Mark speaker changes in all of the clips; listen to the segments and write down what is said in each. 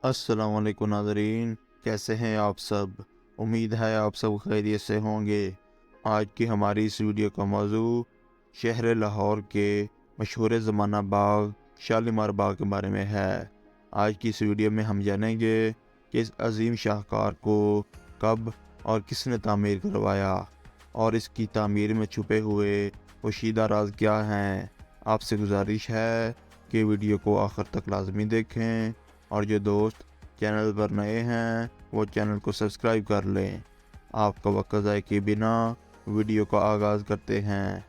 Speaker 1: अस्सलाम वालेकुम नाज़रीन, कैसे हैं आप सब। उम्मीद है आप सब खैरियत से होंगे। आज की हमारी इस वीडियो का मौजू शहर लाहौर के मशहूर ज़माना बाग शालीमार बाग के बारे में है। आज की इस वीडियो में हम जानेंगे कि इस अजीम शाहकार को कब और किसने तामीर करवाया और इसकी तामीर में छुपे हुए पोशीदा राज क्या हैं। आपसे गुजारिश है कि वीडियो को आखिर तक लाजमी देखें और जो दोस्त चैनल पर नए हैं वो चैनल को सब्सक्राइब कर लें। आपका वक्त ज़ाय किए बिना वीडियो का आगाज़ करते हैं।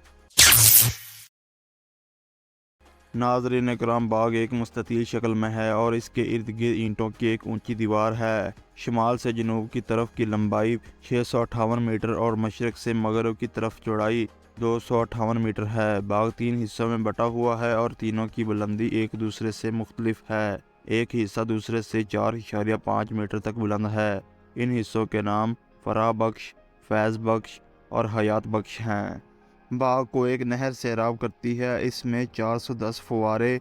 Speaker 1: नाज़रीन इकराम, बाग एक मुस्ततील शक्ल में है और इसके इर्द गिर्द ईंटों की एक ऊंची दीवार है। शुमाल से जनूब की तरफ की लंबाई 658 मीटर और मशरक़ से मगरब की तरफ चौड़ाई 258 मीटर है। बाग 3 हिस्सों में बटा हुआ है और तीनों की बुलंदी एक दूसरे से मुख्तलिफ है। एक हिस्सा दूसरे से 4.5 मीटर तक बुलंद है। इन हिस्सों के नाम फराह बख्श, फैज़ बख्श और हयात बख्श हैं। बाग को एक नहर सैराब करती है। इसमें 410 फव्वारे,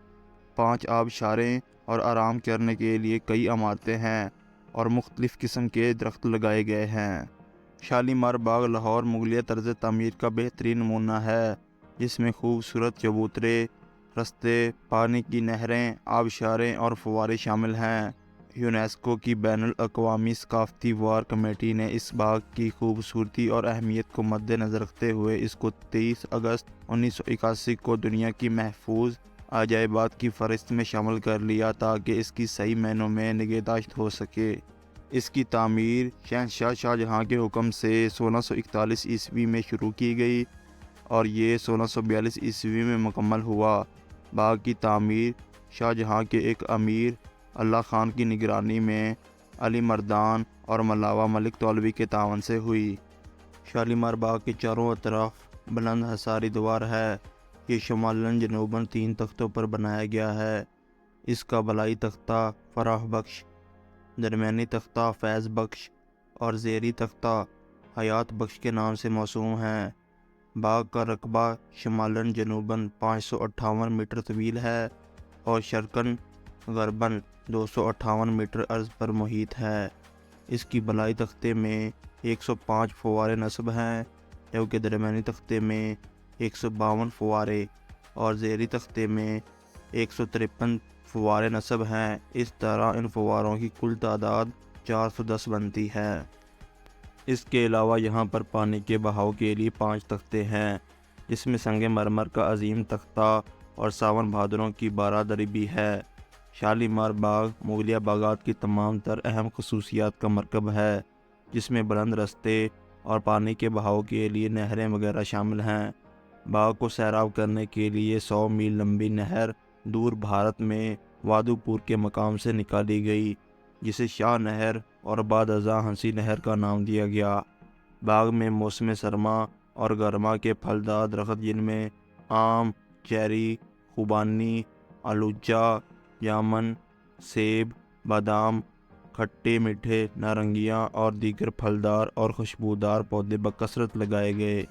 Speaker 1: 5 आबशारें और आराम करने के लिए कई इमारतें हैं और मुख्तलिफ़ किस्म के दरख्त लगाए गए हैं। शालीमार बाग लाहौर मुगलिया तर्ज तामीर का बेहतरीन नमूना है, जिसमें खूबसूरत चबूतरे, रस्ते, पानी की नहरें, आबशारें और फव्वारे शामिल हैं। यूनेस्को की बैनुल अक़वामी सकाफ़ती वार कमेटी ने इस बाग की खूबसूरती और अहमियत को मद्देनज़र रखते हुए इसको 23 अगस्त 1981 को दुनिया की महफूज अजायबात की फ़हरिस्त में शामिल कर लिया ताकि इसकी सही मायनों में निगहदाश्त हो सके। इसकी तामीर शहंशाह शाहजहाँ के हुक्म से 1641 ईस्वी में शुरू की गई और ये 1642 ईस्वी में मुकम्मल हुआ। बाग की तामीर शाहजहाँ के एक अमीर अल्लाह खान की निगरानी में अली मर्दान और मलावा मलिक तौलवी के तावन से हुई। शालीमार बाग के चारों तरफ बुलंद हसारी दीवार है। ये शुमालन जनूबन 3 तख्तों पर बनाया गया है। इसका बलाई तख्ता फराह बख्श, दरमियानी तख्ता फैज़ बख्श और ज़ेरी तख्ता हयात बख्श के नाम से मौसूम है। बाग का रकबा शुमालन जनूबन 558 मीटर तवील है और शर्कन गरबन 258 मीटर अर्ज़ पर मुहित है। इसकी बलाई तख्ते में 105 फव्वारे नस्ब हैं, जबकि दरमियानी तख्ते में 152 फव्वारे और ज़ेरी तख्ते में 153 फव्वारे नस्ब हैं। इस तरह इन फव्वारों की कुल तादाद 410 बनती है। इसके अलावा यहाँ पर पानी के बहाव के लिए 5 तख्ते हैं, जिसमें संगे मरमर का अजीम तख्ता और सावन भादरों की बारादरी भी है। शालीमार बाग मुगलिया बागात की तमाम तर अहम खसूसियात का मरकब है, जिसमें बुलंद रस्ते और पानी के बहाव के लिए नहरें वगैरह शामिल हैं। बाग को सैराब करने के लिए 100 मील लंबी नहर दूर भारत में वादुपुर के मकाम से निकाली गई, जिसे शाह नहर और बाद अज़ा हंसी नहर का नाम दिया गया। बाग में मौसम सरमा और गर्मा के फलदार दरख्त, जिनमें आम, चेरी, खुबानी, आलूचा, जामन, सेब, बादाम, खट्टे मीठे नारंगियाँ और दीगर फलदार और खुशबूदार पौधे बकसरत लगाए गए।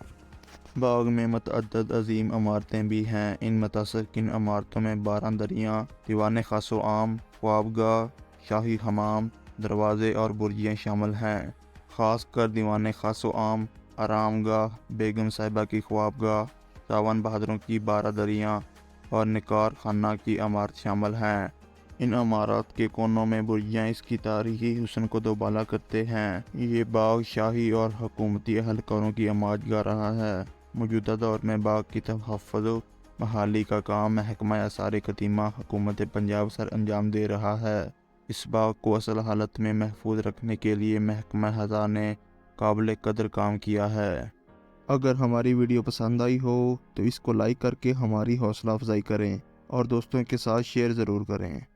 Speaker 1: बाग में मतअद्दद अजीम इमारतें भी हैं। इन मुतसक्किन इमारतों में 12 दरियाँ, दीवान खासो आम, ख्वाबगाह, शाही हमाम, दरवाज़े और बुर्जियाँ शामिल हैं। ख़ास कर दीवान खासो आम, आरामगाह, बेगम साहिबा की ख्वाबगाह, सावन बहादुरों की 12 दरियाँ और निकार खाना की इमारत शामिल हैं। इन इमारत के कोनों में बुर्जियाँ इसकी तारीखी हुस्न को दोबाला करते हैं। ये बाग शाही और हुकूमती अहलकारों की अमाजगाह रहा है। मौजूदा दौर में बाग की तहफ़्फ़ुज़ व बहाली का काम महकमा आसार क़दीमा हुकूमत पंजाब सर अंजाम दे रहा है। इस बाग को असल हालत में महफूज रखने के लिए महकमा हज़ा ने काबिल कदर काम किया है। अगर हमारी वीडियो पसंद आई हो तो इसको लाइक करके हमारी हौसला अफजाई करें और दोस्तों के साथ शेयर ज़रूर करें।